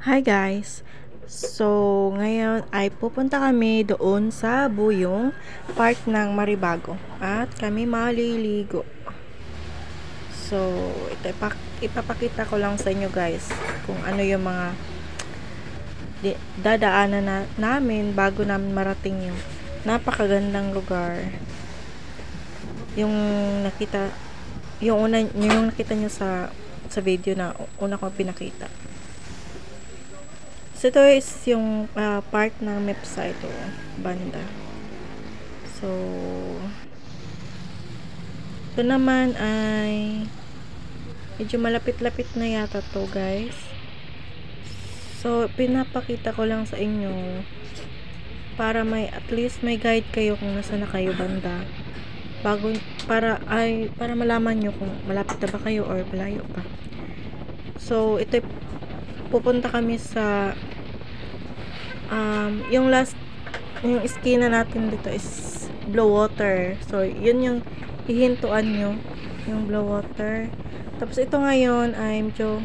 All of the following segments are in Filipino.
Hi guys! So, ngayon ay pupunta kami doon sa Buyong Park ng Maribago at kami maliligo. So, ito ipapakita ko lang sa inyo guys kung ano yung mga dadaanan namin bago namin marating yung napakagandang lugar. Yung nakita nyo sa video na una ko pinakita. So, ito is yung part ng MEPSA ito, banda. So, ito naman ay medyo malapit-lapit na yata to guys. So, pinapakita ko lang sa inyo para at least may guide kayo kung nasa na kayo banda. Para malaman nyo kung malapit na ba kayo or malayo pa. So, ito pupunta kami sa yung iskina natin dito is Blowwater. So, yun yung hihintuan nyo, yung Blowwater. Tapos, ito ngayon ay medyo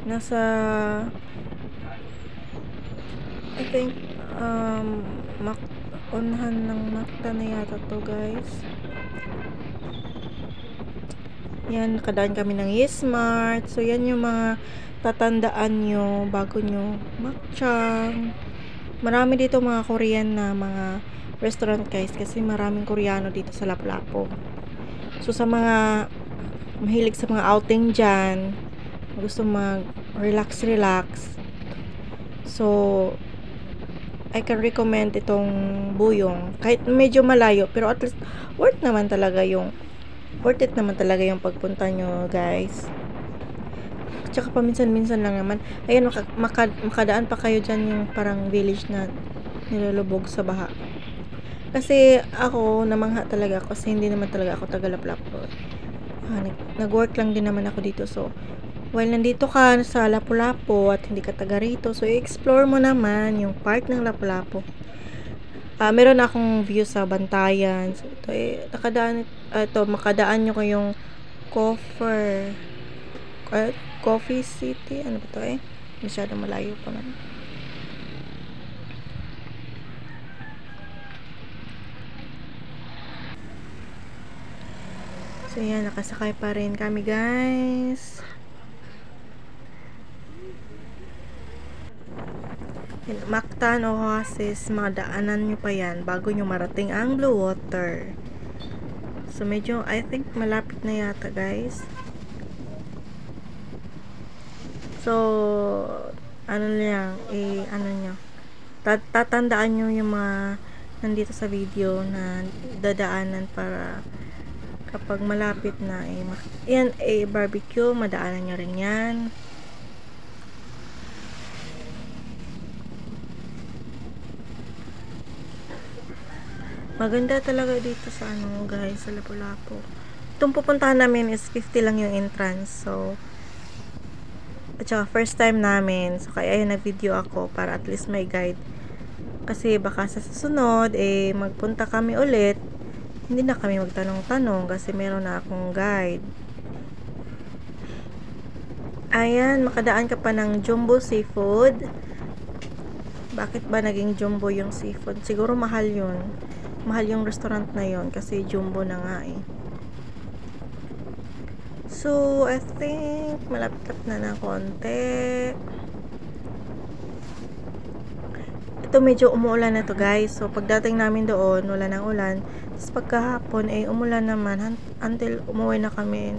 nasa I think unhan ng Macta na yata to guys. Yan, nakadaan kami ng Yesmart. So, yan yung mga tatandaan nyo bago nyo Makchang. Marami dito mga Korean na mga restaurant guys kasi maraming Koreano dito sa Lapu-Lapu. So, sa mga mahilig sa mga outing dyan, gusto mag-relax. So, I can recommend itong Buyong. Kahit medyo malayo, pero at least worth it naman talaga yung pagpunta nyo guys. Tsaka paminsan-minsan lang naman. Ayan, makadaan pa kayo dyan yung parang village na nilulubog sa baha. Kasi ako, namangha talaga ako kasi hindi naman talaga ako taga Lapu-Lapu. Nag-work lang din naman ako dito. So, while nandito ka sa Lapu-Lapu at hindi ka taga rito, so i-explore mo naman yung part ng Lapu-Lapu. Meron akong view sa Bantayan. So, ito makadaan nyo kayong Coffee City. Ano ba ito masyadong malayo pa man. So, yan. Nakasakay pa rin kami, guys. Mactan Oasis, madaanan nyo pa yan bago nyo marating ang Blowwater. So, medyo, I think, malapit na yata, guys. So, ano nyo, tatandaan nyo yung mga nandito sa video na dadaanan para kapag malapit na, yan, barbecue, madaanan nyo rin yan. Maganda talaga dito sa guys, sa Lapu-Lapu. Itong pupuntahan namin is 50 lang yung entrance. So, at saka first time namin. So, kaya ayun, nag-video ako para at least may guide. Kasi baka sa susunod, magpunta kami ulit. Hindi na kami magtanong-tanong kasi meron na akong guide. Ayan, makadaan ka pa ng Jumbo Seafood. Bakit ba naging Jumbo yung seafood? Siguro mahal yun. Mahal yung restaurant na yon kasi Jumbo na nga So, I think malapit na ng konti. Ito medyo umuulan na to guys. So, pagdating namin doon, wala nang ulan. Tapos pagkahapon, umulan naman until umuwi na kami.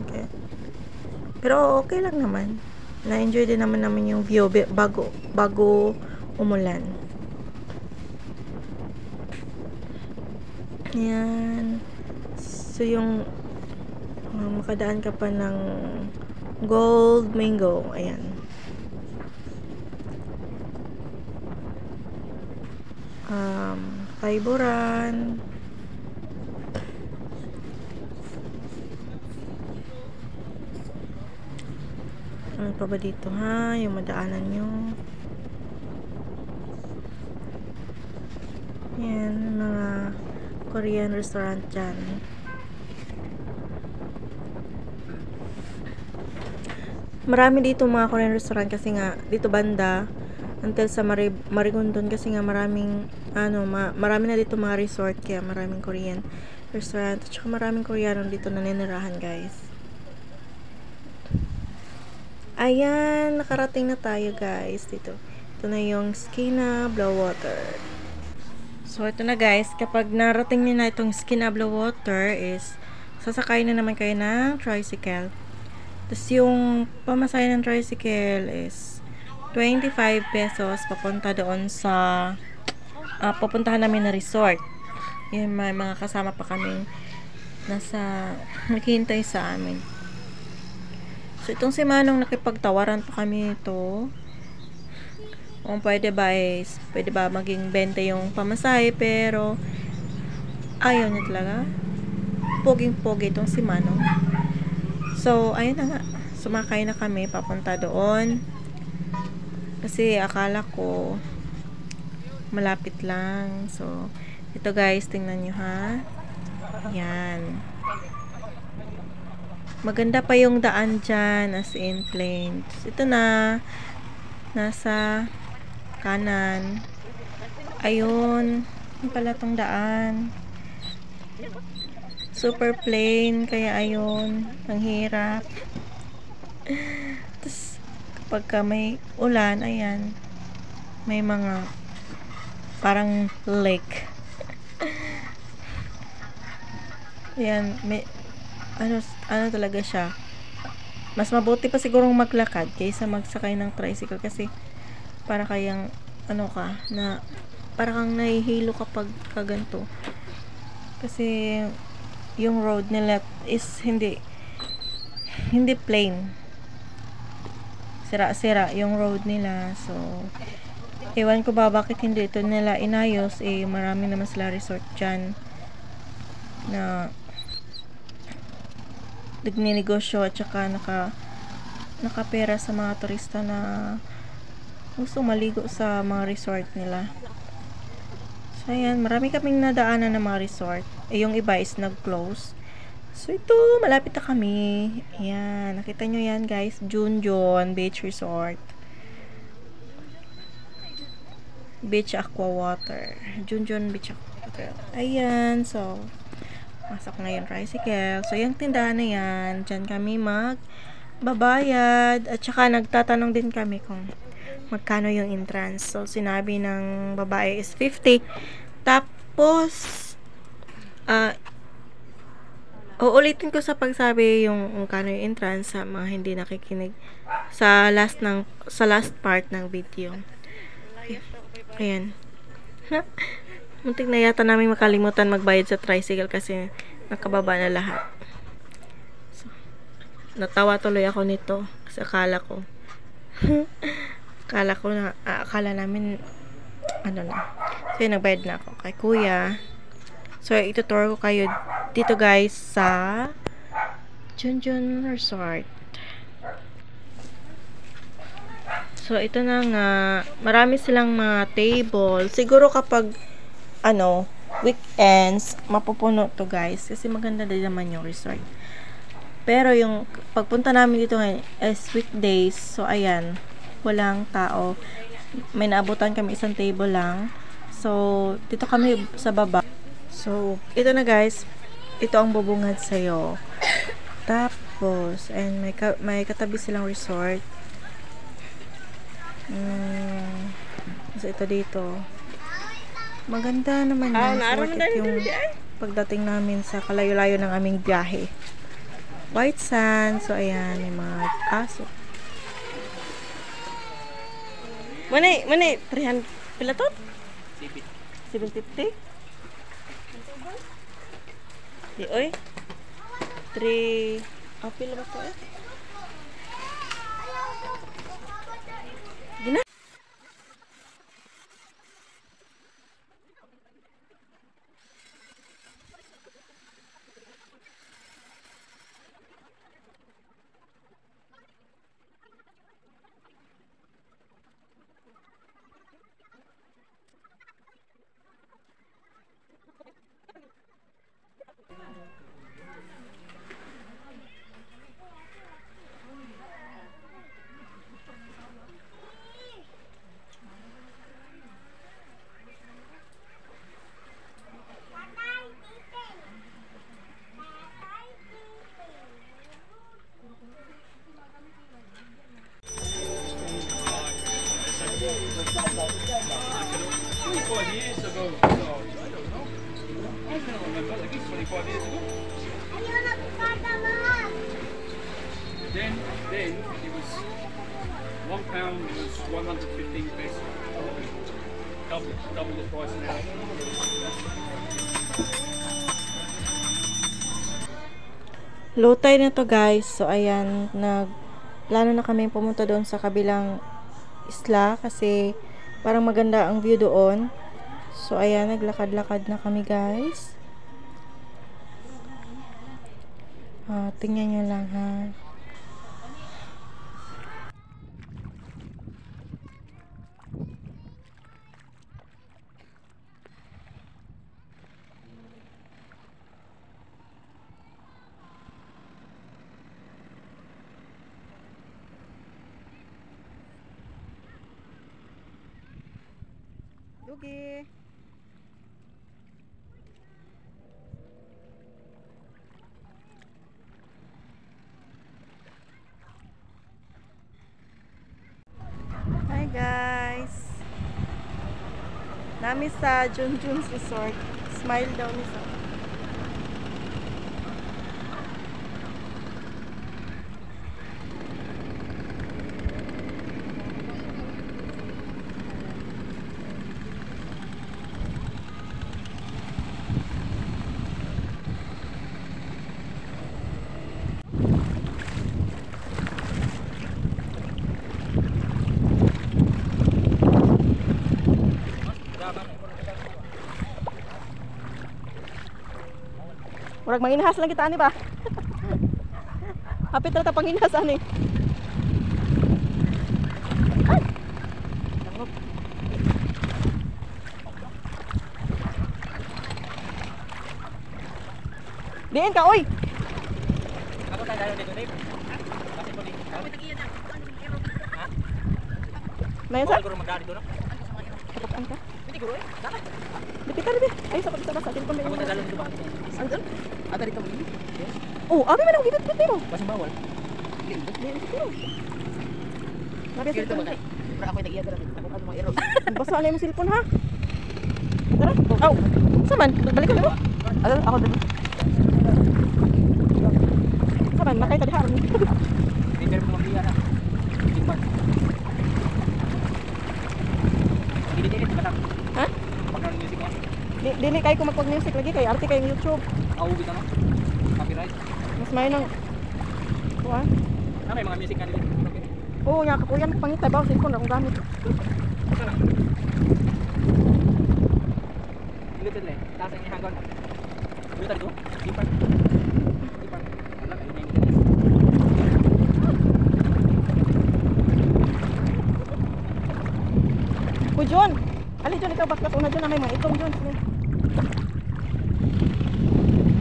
Pero okay lang naman. Na-enjoy din naman yung view bago umulan. Yan. So, yung makadaan ka pa ng Gold Mango. Ayan. Kaiburan. Ano pa ba dito yung madaanan nyo? Yan, mga Korean restaurant dyan. Marami dito mga Korean restaurant kasi nga dito banda until sa Marigondon kasi nga maraming marami na dito mga resort kaya maraming Korean restaurant at saka maraming Koreano dito na ninirahan guys. Ayan, nakarating na tayo guys dito. Ito na yung Skina Blowwater. So ito na guys, kapag narating niyo na itong Skina Blowwater is sasakay na naman kayo ng tricycle. Tapos yung pamasahe ng tricycle is 25 pesos papunta doon sa pupuntahan namin na resort. Yung may mga kasama pa kaming naghihintay sa amin. So itong si Manong nakipagtawaran pa kami ito. Kung pwede ba maging 20 yung pamasahe pero ayaw niya talaga. Poging-pogi itong si Manong. So, ayun na nga. Sumakay na kami papunta doon. Kasi akala ko malapit lang. So, ito guys, tingnan nyo ha. Yan. Maganda pa yung daan dyan as in plain. So, ito na. Nasa kanan. Ayun. Yung pala tong daan. Super plain. Kaya ayun. Ang hirap. Tapos, kapag may ulan, ayan, may mga parang lake. Ayan, may ano talaga siya. Mas mabuti pa sigurong maglakad kaysa magsakay ng tricycle kasi para kayang para kang nahihilo kapag kaganto. Kasi yung road nila is hindi plain. Sira-sira yung road nila. So, ewan ko ba bakit hindi ito nila inayos. Marami naman sila resort dyan na nagninegosyo at saka nakapera sa mga turista na gusto maligo sa mga resort nila. So, ayan. Marami kaming nadaanan ng mga resort. Yung iba is nag-close. So, ito, malapit na kami. Ayan, nakita nyo yan, guys. Junjon Beach Resort. Beach Aqua Water. Junjon Beach Aqua Water. Ayan, so, pasok na yung tricycle. So, yung tindahan na yan, dyan kami magbabayad. At saka, nagtatanong din kami kung magkano yung entrance. So, sinabi ng babae is 50. Tapos, uulitin ko sa pagsabi yung kano yung entrance sa mga hindi nakikinig sa last part ng video. Ayan. Muntik na yata namin makalimutan magbayad sa tricycle kasi nakababa na lahat. So, natawa tuloy ako nito kasi akala namin So, nagbayad na ako kay kuya. So, itutour ko kayo dito guys sa Junjon Resort. So, ito na nga. Marami silang mga table. Siguro kapag weekends, mapupuno to guys. Kasi maganda din naman yung resort. Pero yung pagpunta namin dito ngayon is weekdays. So, ayan. Walang tao. May naabutan kami isang table lang. So, dito kami sa baba. So, ito na guys. Ito ang bubungad sa'yo. Tapos, and may katabi silang resort. So, ito dito. Maganda naman yan. Worth it yung pagdating namin sa kalayo-layo ng aming biyahe. White sand. So, ayan. May mga aso. Mani, 300 pila to? 750? Di, oy. 3, pila ba to eh? Gina? 5 years ago. Then it was £1 was 115 pesos. Double the price now. Low tide na to guys. So ayan, plano na kami pumunta doon sa kabilang isla kasi parang maganda ang view doon. So ayan, naglakad-lakad na kami guys. Tingnan nyo lang ha. Lugi. Hi guys. Nami sa Junjun's Resort. Smile daw ni sa. Murag manginhas lang kita ani ba? Hapit na ta panginhas ani. Ay! Diin ka oy. Ako tayo dito dito. Kasi po dito. Kami tagiyan na. Ha? Mayon sa? Guro magdali doon. Kapan ka? Hindi guro eh. Dapat. Dipita rin. Ay sa pagsa sa telepon Ako mo. tayo dito ba? Andun? Ada dito mo. Yes. Oh, abi man ang gibit mo. Basta bawal. Diin ko. Nabi sa Dito ba? telepon. Para ako tagiyan dito. Ako ano mga ero. Basa na yung cellphone ha. Tara. Aw. Saman, balik ka na. Ako dito. Saman, makay tadi haron. Hindi pero mo biya na. Timbat. Hindi ba? Ha? Background music mo. Dili kay ko magpag-music lagi kay arte kay YouTube. Au bitaw no. Copyright. Mas may nang kuan. May mga music kan dito. Oo, nya kapuyan pangitay ba cellphone akong gamit. Dito le. Tasa ni hanggon. Dito dito. Timbat. Timbat. Ala kayo ni. Ku John. Ali John ikaw baklas una John na may mga itong John.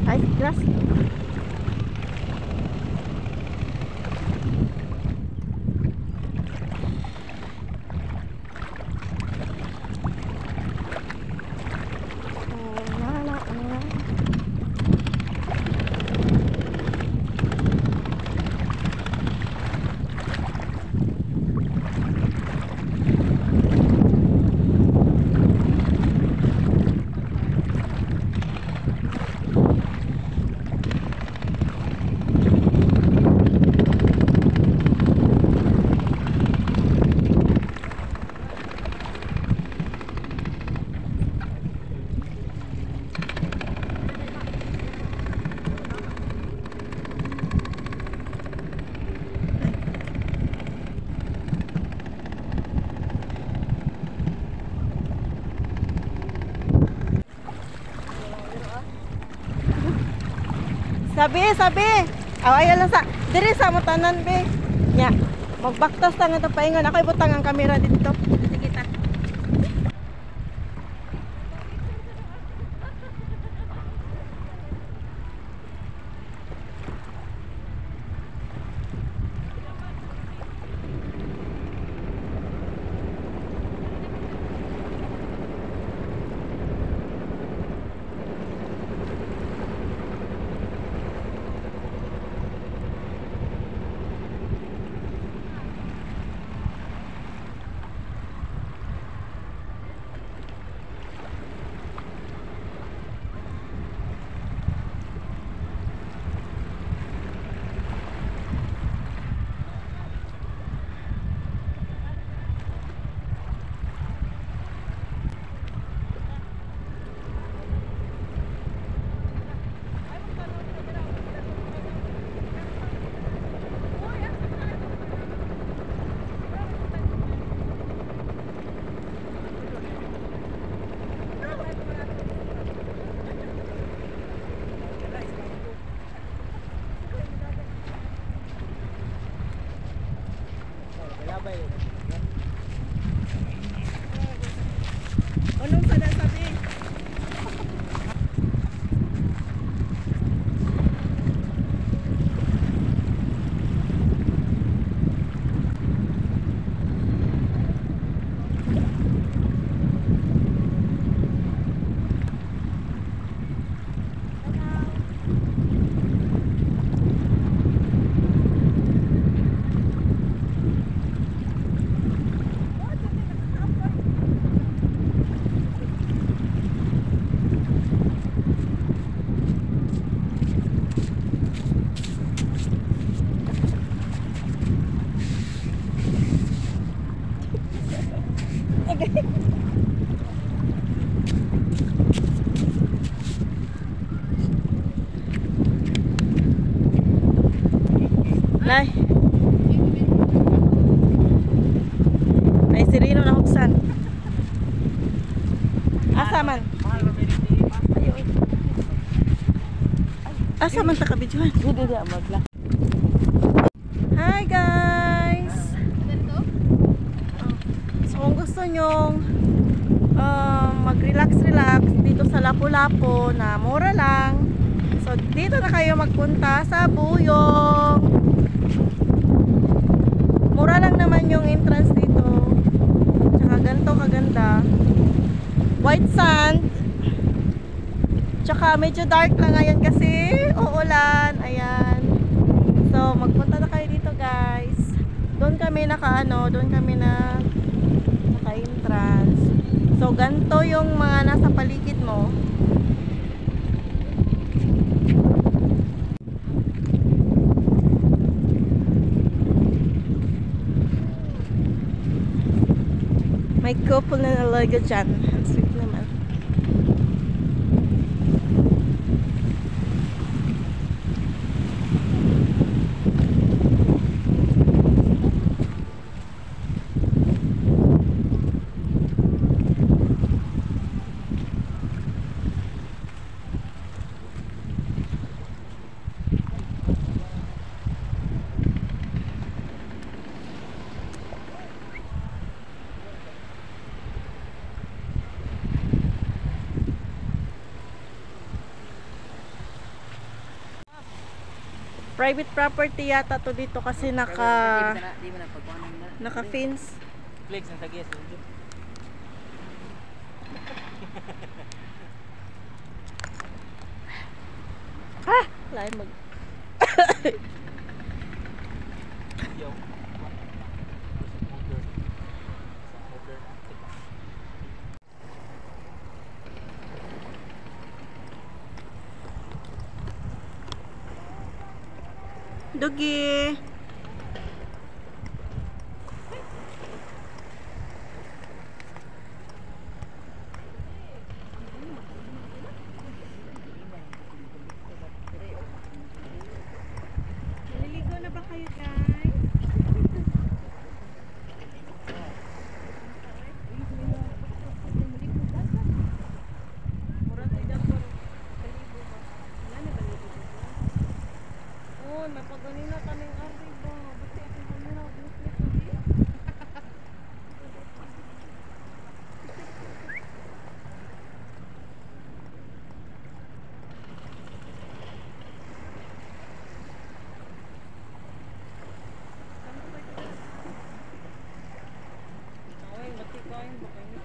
Ay, grass. Sabi. Ayan lang sa diri sa mutanan be. Nya. Magbaktas ta nga paingon ako ibutang ang kamera dito. Sige ta. Anong sada sabi? Nay. Nay sirino na huksan. Asa man? Asa man ta kabidyohan? Hi guys. So kung gusto nyong mag-relax dito sa Lapu-Lapu na mura lang. So dito na kayo magpunta sa Buyong. Mura lang naman yung entrance dito. Tsaka ganito kaganda. White sand. Tsaka medyo dark lang ngayon kasi uulan. Ayan. So magpunta na kayo dito guys. Doon kami naka-entrance. So ganito yung mga nasa paligid mo. May couple na nalaga dyan. Ang sweet naman. Private property yata to dito kasi naka-fence. Flex ang tagias. Lain mag Doggy. Naliligo na ba kayo guys? Murag tidak ko kaligo ba? Wala na baligo ba? Oh, mapaganina kaming ardi ba? Basta itong kamera, buklip lagi. Ay, mati kain ba kayo?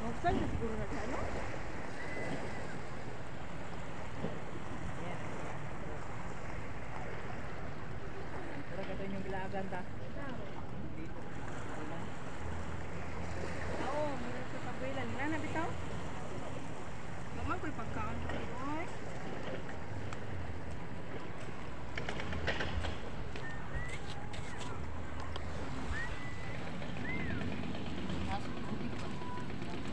Magsan na siguro na sana? Ganda. Oo, meron sa pagwilan. Wala na bitaw? Mama, ko'y pagkaon ko. Oy.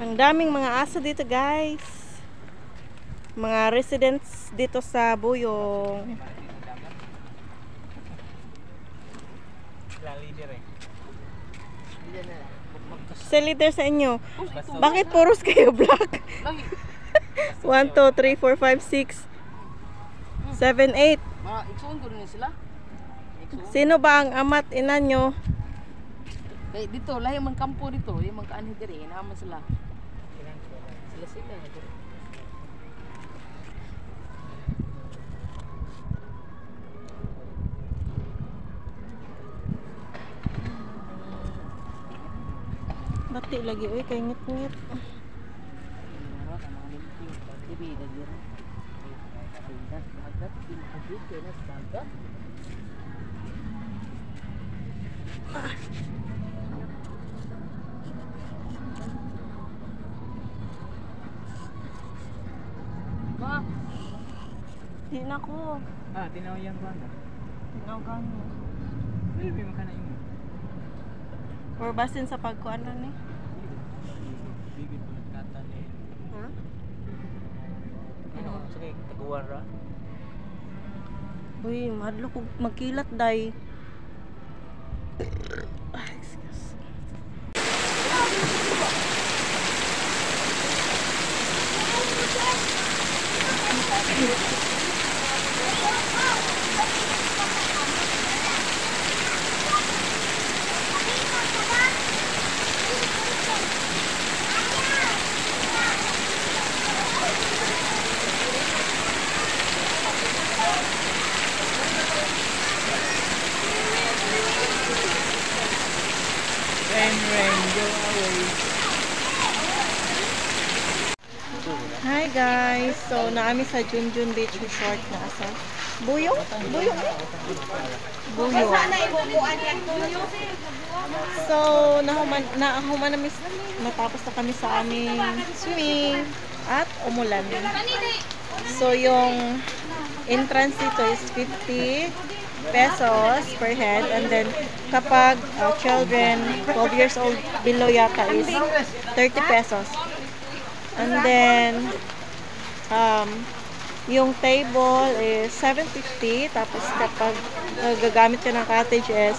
Ang daming mga aso dito guys. Mga residents dito sa Buyong. Sa leader sa inyo. Bakit puros kayo black? 1, 2, 3, 4, 5, 6, 7, 8. Iksuon ko rin sila. Sino ba ang ama't ina nyo? Kaya dito, lahi man kampo dito, yung mga kaanhi diri, inaman sila. Sila. Bati lagi, uy, kay ngit-ngit. Ma, Di na ko. Ah, tinaw yang banda. Tinawagan mo. Maybe makana yung Or basin sa pagkuan na ni. bigit po kata ni. Ha? Ano, sige taguan ra. Uy, mahadlo ko magkilat day. Ah, excuse. Rain, go away. Hi guys! So, naami sa Junjun Beach Resort na asa. Buyong? Buyong eh? Buyong. So, nahuman namin, natapos na kami sa aming swimming at umulan. So, yung entrance dito is 50 pesos per head, and then kapag children 12 years old below yata is 30 pesos. And then yung table is 750, tapos kapag gagamit ka ng cottage is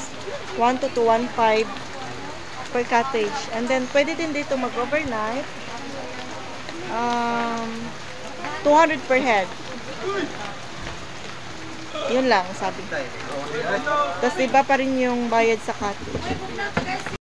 1 to 215 per cottage. And then pwede din dito mag-overnight, 200 per head. Yun lang sabi. Tapos iba pa rin yung bayad sa cottage.